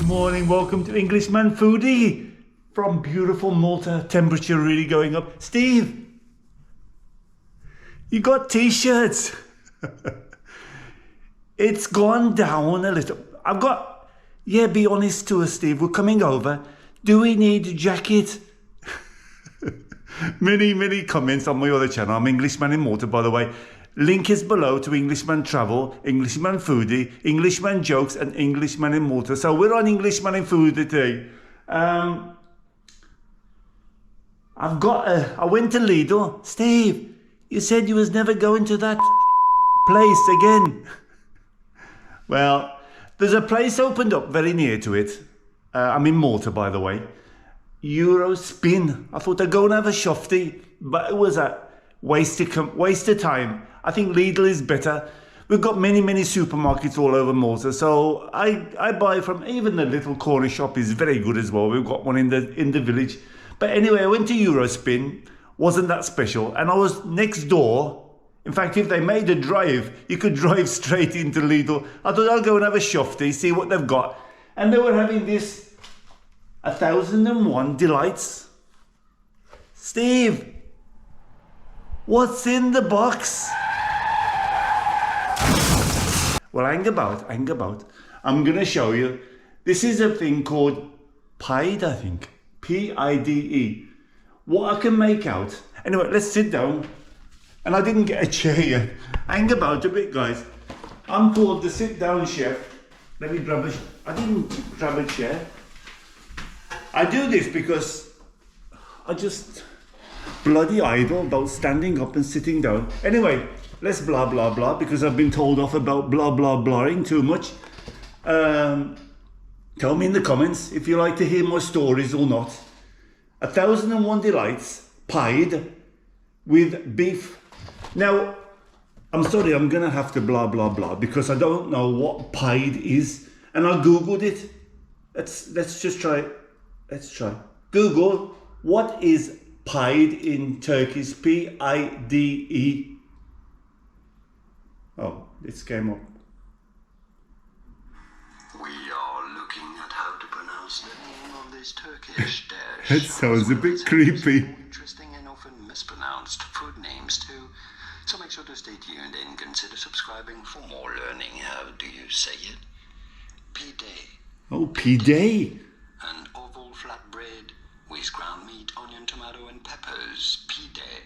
morning, welcome to Englishman Foodie from beautiful Malta. Temperature really going up. Steve, you got t-shirts. It's gone down a little. Be honest to us, Steve, we're coming over. Do we need a jacket? many comments on my other channel. I'm Englishman in Malta, by the way. Link is below to Englishman Travel, Englishman Foodie, Englishman Jokes, and Englishman in Malta. So we're on Englishman in Foodie today. I went to Lidl. Steve, you said you was never going to that place again. Well, there's a place opened up very near to it. I'm in Malta, by the way. Euro Spin. I thought I'd go and have a shofty, but it was a waste of time. I think Lidl is better. We've got many supermarkets all over Malta, so I buy from even the little corner shop is very good as well. We've got one in the village. But anyway, I went to Eurospin. Wasn't that special, and I was next door. In fact, if they made a drive, you could drive straight into Lidl. I thought I'll go and have a shofty, see what they've got, and they were having this 1001 delights. Steve, what's in the box? Well, hang about. I'm going to show you. This is a thing called pide, I think. P-I-D-E. What I can make out. Anyway, let's sit down. And I didn't get a chair yet. Hang about a bit, guys. I'm called the sit-down chef. Let me grab I didn't grab a chair. I do this because I just bloody idle about standing up and sitting down. Anyway, let's blah blah blah, because I've been told off about blah blah blahing too much. Tell me in the comments if you like to hear my stories or not. 1001 delights pied with beef. Now, I'm sorry, I'm gonna have to blah blah blah because I don't know what pied is, and I googled it. Let's just try it. Let's try. Google, what is pide in Turkish? P-I-D-E. Oh, this came up. We are looking at how to pronounce the name of this Turkish dish. That sounds a bit creepy. Interesting and often mispronounced food names too. So make sure to stay tuned and consider subscribing for more learning. How do you say it? Pide. Oh, pide. An oval flatbread with ground meat, onion, tomato, and peppers. Pide.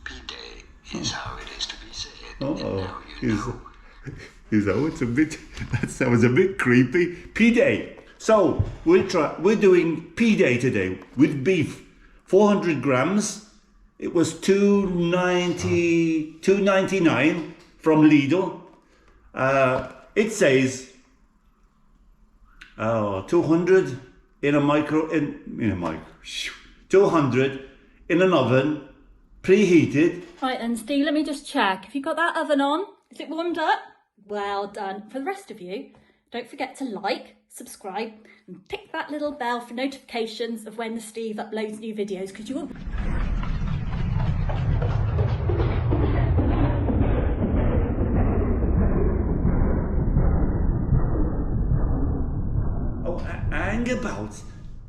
Pide is how it is to be said. And now you know. That sounds a bit creepy. Pide. So we're doing pide today with beef. 400 grams. It was $2.99 from Lidl. It says 200 in a 200 in an oven, preheated. Right then, Steve, let me just check. Have you got that oven on? Is it warmed up? Well done. For the rest of you, don't forget to like, subscribe, and tick that little bell for notifications of when Steve uploads new videos, because you won't...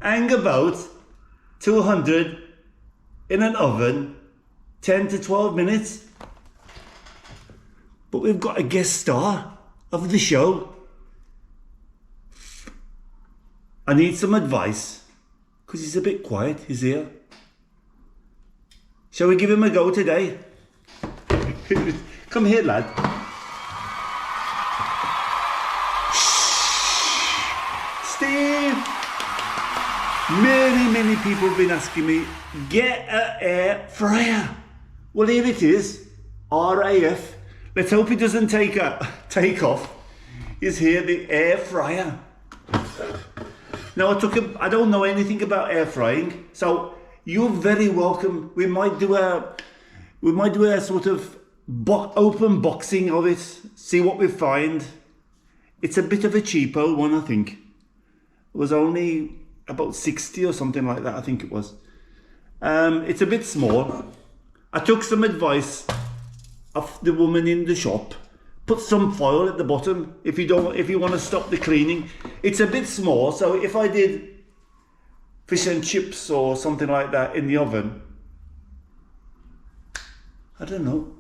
Hang about 200 in an oven, 10 to 12 minutes. But we've got a guest star of the show. I need some advice because he's a bit quiet. He's here. Shall we give him a go today? Come here, lad. Steve! Many people have been asking me, get an air fryer. Well, here it is, RAF. Let's hope it doesn't take off. Is here the air fryer. Now I don't know anything about air frying, so you're very welcome. We might do a sort of open boxing of it, see what we find. It's a bit of a cheapo one, I think. It was only about 60 or something like that, I think it was. It's a bit small. I took some advice of the woman in the shop. put some foil at the bottom if you want to stop the cleaning. It's a bit small, so if I did fish and chips or something like that in the oven, I don't know.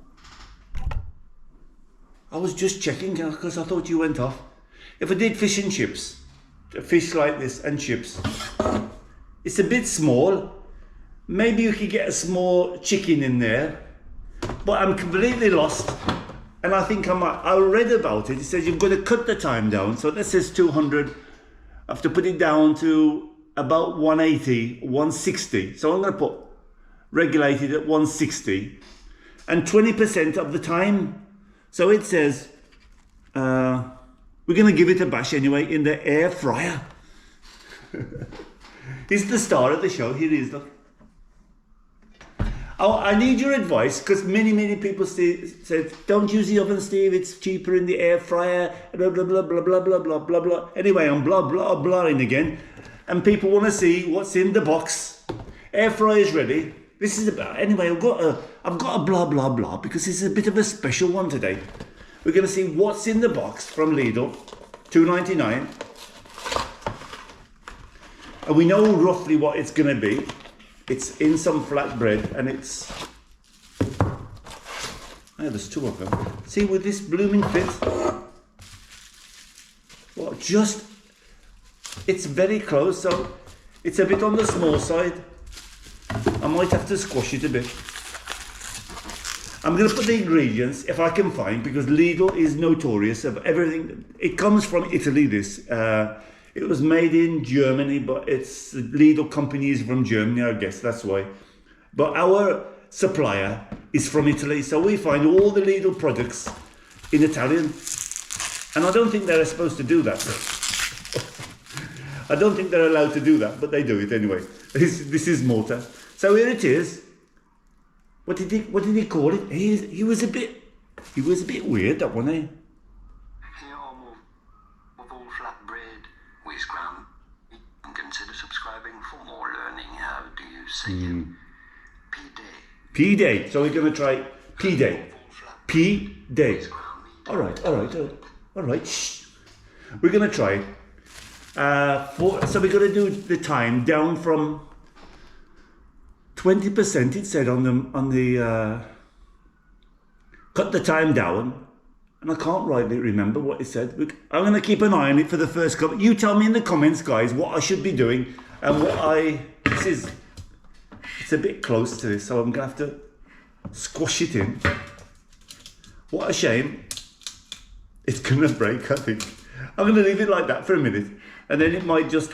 I was just checking because I thought you went off. If I did fish and chips, a fish like this and chips, it's a bit small. Maybe you could get a small chicken in there, but I'm completely lost. And I think I read about it. It says you've got to cut the time down. So that says 200. I have to put it down to about 180, 160. So I'm going to put regulated at 160 and 20% of the time. So it says we're going to give it a bash anyway in the air fryer. He's the star of the show. Here he is, look. Oh, I need your advice because many people said don't use the oven, Steve. It's cheaper in the air fryer. Blah blah blah blah blah blah blah blah blah. Anyway, I'm blah blah blahing again, and people want to see what's in the box. Air fryer is ready. This is about anyway. I've got a blah blah blah because it's a bit of a special one today. We're going to see what's in the box from Lidl, $2.99, and we know roughly what it's going to be. It's in some flatbread, and it's... Oh, there's two of them. See, with this blooming fit. Well, just... It's very close, so it's a bit on the small side. I might have to squash it a bit. I'm going to put the ingredients, if I can find, because Lidl is notorious of everything. It comes from Italy, this. It was made in Germany, but it's the Lidl company is from Germany, I guess that's why. But our supplier is from Italy, so we find all the Lidl products in Italian. And I don't think they're supposed to do that. I don't think they're allowed to do that, but they do it anyway. This is Malta. So here it is. What did he call it? He was a bit weird, that one, eh? Here are more of all flatbread with ground. And consider subscribing for more learning. How do you say it? Pide. Pide. So we're going to try pide. Pide. All right. Shh. We're going to try. So we're going to do the time down from 20%. It said on the cut the time down, and I can't rightly remember what it said. I'm going to keep an eye on it for the first couple. You tell me in the comments, guys, what I should be doing and it's a bit close to this, so I'm going to have to squash it in. What a shame. It's going to break, I think. I'm going to leave it like that for a minute, and then it might just...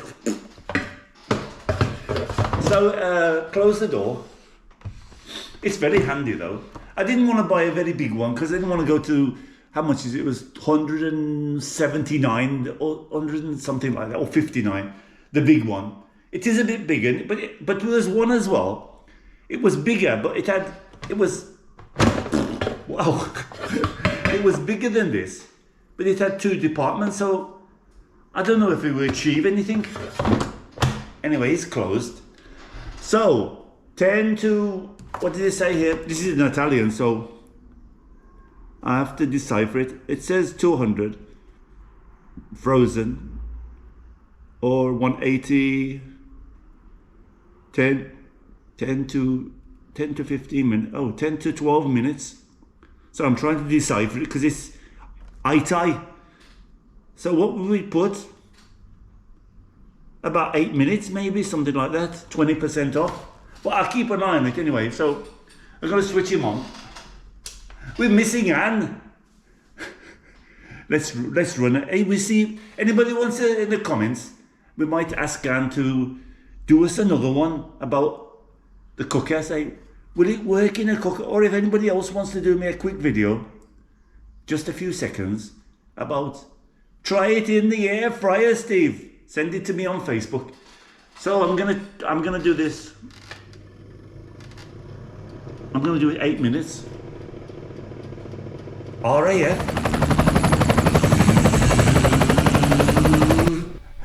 So, close the door. It's very handy though. I didn't want to buy a very big one because I didn't want to go to, how much is it? It was 179 or 100 and something like that, or 59, the big one. It is a bit bigger, but there was one as well. It was bigger, but it was, wow. It was bigger than this, but it had two departments, so I don't know if it will achieve anything. Anyway, it's closed. So, 10 to, what did it say here? This is in Italian, so I have to decipher it. It says 200 frozen or 180, 10 to 15 minutes. Oh, 10 to 12 minutes. So I'm trying to decipher it because it's Itai. So what will we put? About 8 minutes, maybe, something like that, 20% off. But I'll keep an eye on it anyway, so I'm going to switch him on. We're missing Anne. Let's run it. Hey, we see, anybody wants to, in the comments, we might ask Anne to do us another one about the cooker. Say, will it work in a cooker? Or if anybody else wants to do me a quick video, just a few seconds, about try it in the air fryer, Steve. Send it to me on Facebook. So I'm gonna do this. I'm gonna do it 8 minutes. RAF.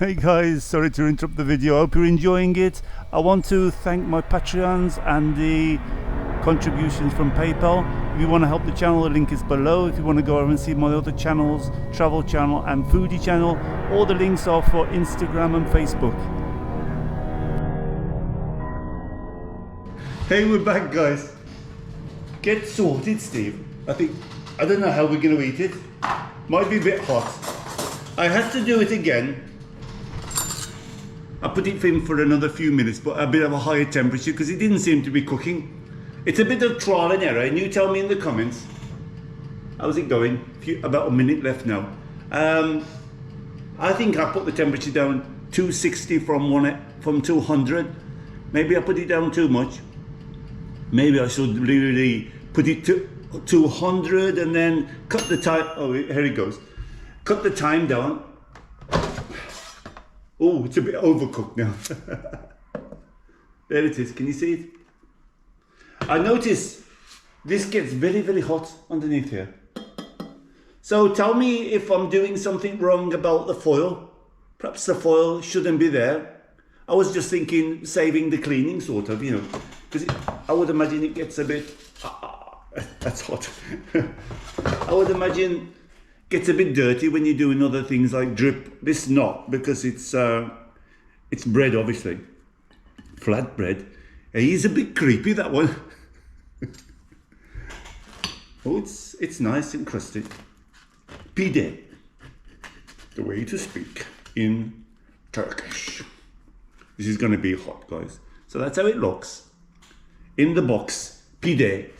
Hey guys, sorry to interrupt the video. I hope you're enjoying it. I want to thank my Patreons and the contributions from PayPal. If you want to help the channel, the link is below. If you want to go over and see my other channels, travel channel and foodie channel, all the links are for Instagram and Facebook. Hey, we're back, guys. Get sorted, Steve. I don't know how we're going to eat it. Might be a bit hot. I had to do it again. I put it in for another few minutes, but a bit of a higher temperature because it didn't seem to be cooking. It's a bit of trial and error, and you tell me in the comments. How's it going? About a minute left now. I think I put the temperature down 260 from 200. Maybe I put it down too much. Maybe I should really put it to 200 and then cut the time. Oh, here it goes. Cut the time down. Oh, it's a bit overcooked now. There it is. Can you see it? I notice this gets very, very hot underneath here. So tell me if I'm doing something wrong about the foil. Perhaps the foil shouldn't be there. I was just thinking saving the cleaning, sort of, you know, because I would imagine it gets a bit... that's hot. I would imagine gets a bit dirty when you're doing other things like drip. This not, because it's bread, obviously. Flatbread. He's a bit creepy, that one. Oh, it's nice and crusty. Pide, the way to speak in Turkish. This is going to be hot, guys. So that's how it looks. In the box, pide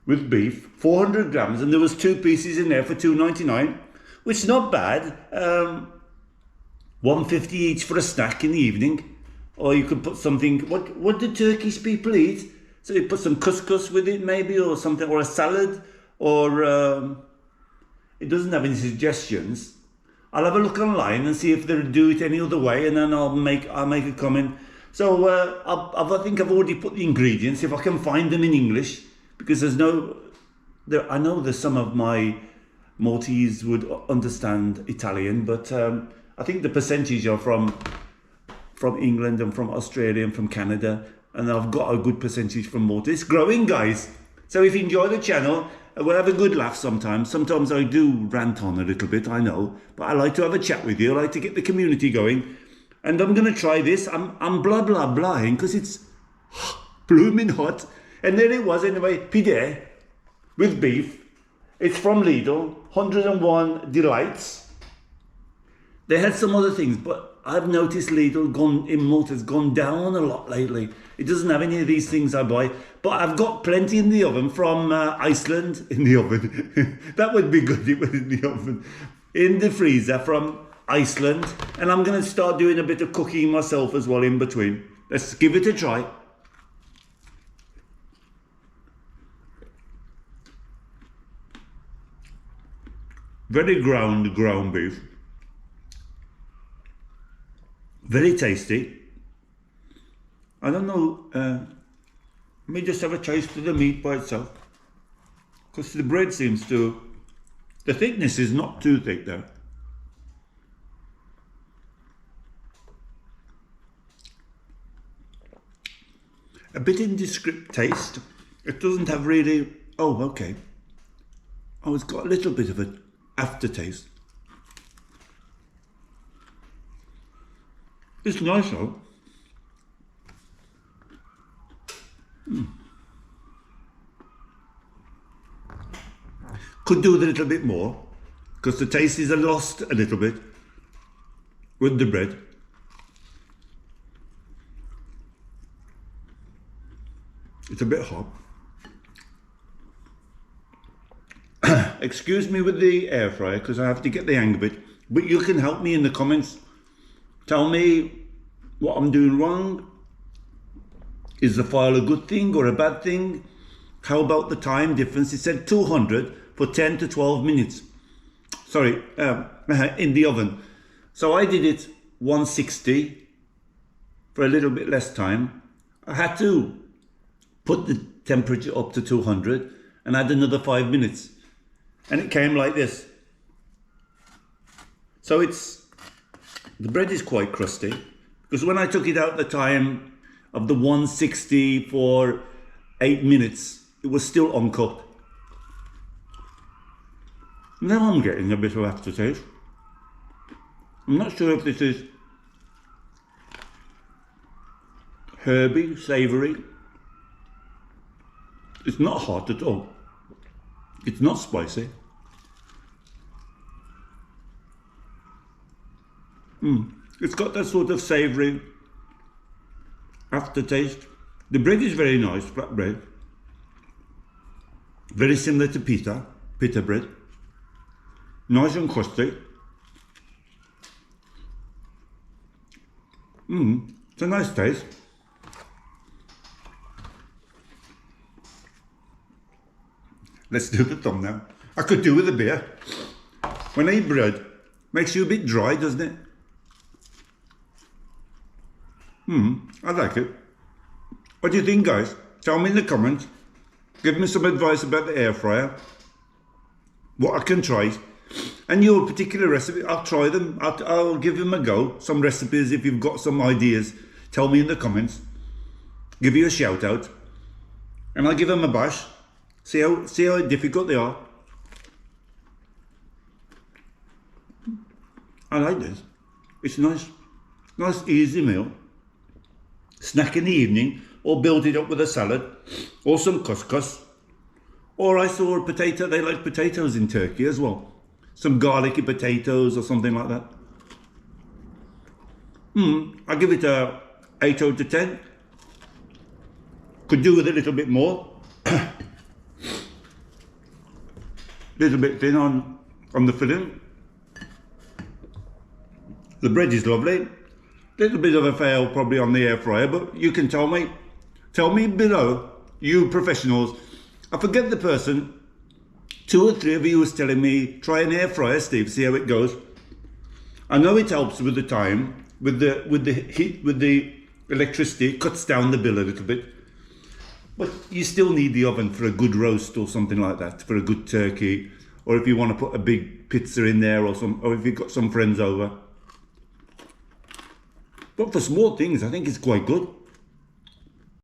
with beef, 400 grams, and there was 2 pieces in there for $2.99, which is not bad. $1.50 each for a snack in the evening, or you could put something. What do Turkish people eat? So you put some couscous with it, maybe, or something, or a salad, or it doesn't have any suggestions. I'll have a look online and see if they do it any other way, and then I'll make a comment. So I think I've already put the ingredients, if I can find them in English, because I know there's some of my Maltese would understand Italian, but I think the percentage are from England and from Australia and from Canada, and I've got a good percentage from Malta. It's growing, guys. So if you enjoy the channel, we'll have a good laugh sometimes. Sometimes I do rant on a little bit, I know, but I like to have a chat with you. I like to get the community going. And I'm going to try this. I'm blah, blah, blahing because it's blooming hot. And there it was anyway, pide with beef. It's from Lidl, 101 delights. They had some other things, but I've noticed Lidl in Malta has gone down a lot lately. It doesn't have any of these things I buy, but I've got plenty in the oven from Iceland. In the oven. That would be good, it was in the oven. In the freezer from Iceland. And I'm going to start doing a bit of cooking myself as well in between. Let's give it a try. Very ground beef. Very tasty. I don't know, let me just have a taste of the meat by itself. Because the bread seems to, the thickness is not too thick though. A bit indescript taste. It doesn't have really, oh okay. Oh, it's got a little bit of an aftertaste. It's nice though. Could do with a little bit more because the taste is lost a little bit with the bread. It's a bit hot. Excuse me with the air fryer because I have to get the hang of it, but you can help me in the comments. Tell me what I'm doing wrong. Is the file a good thing or a bad thing? How about the time difference? It said 200 for 10 to 12 minutes. Sorry, in the oven. So I did it 160 for a little bit less time. I had to put the temperature up to 200 and add another 5 minutes. And it came like this. So the bread is quite crusty because when I took it out the time, of the 160 for 8 minutes, it was still uncooked. Now I'm getting a bit of aftertaste. I'm not sure if this is herby, savoury. It's not hot at all. It's not spicy. It's got that sort of savoury aftertaste. The bread is very nice, flatbread. Very similar to pita bread. Nice and crusty. It's a nice taste. Let's do the thumbnail. I could do with a beer. When I eat bread, makes you a bit dry, doesn't it? I like it. What do you think, guys? Tell me in the comments. Give me some advice about the air fryer. What I can try. And your particular recipe, I'll try them. I'll give them a go. Some recipes, if you've got some ideas, tell me in the comments. Give you a shout out. And I'll give them a bash. See how difficult they are. I like this. It's nice. Nice easy meal. Snack in the evening, or build it up with a salad, or some couscous. Or I saw a potato, they like potatoes in Turkey as well. Some garlicky potatoes or something like that. I give it a 8 out of 10. Could do with a little bit more. Little bit thin on the filling. The bread is lovely. Little bit of a fail probably on the air fryer, but you can tell me below, you professionals. I forget the person, 2 or 3 of you was telling me, try an air fryer, Steve, see how it goes. I know it helps with the time, with the heat, with the electricity, it cuts down the bill a little bit. But you still need the oven for a good roast or something like that, for a good turkey, or if you want to put a big pizza in there or if you've got some friends over. But for small things, I think it's quite good.